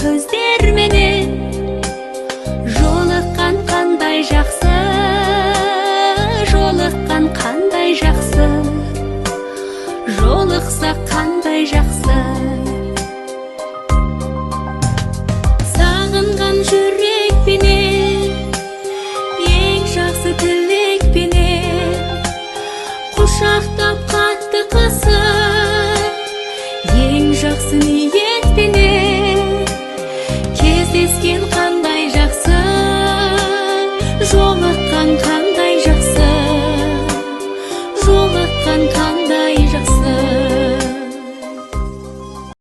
көздер менен жолыққан қандай жақсы, жолыққан қандай жақсы, жолықса қандай жақсы. Сағынған жүрекпенен, ең жақсы тілекпенен құшақтап қатты қысып, ең жақсы ниет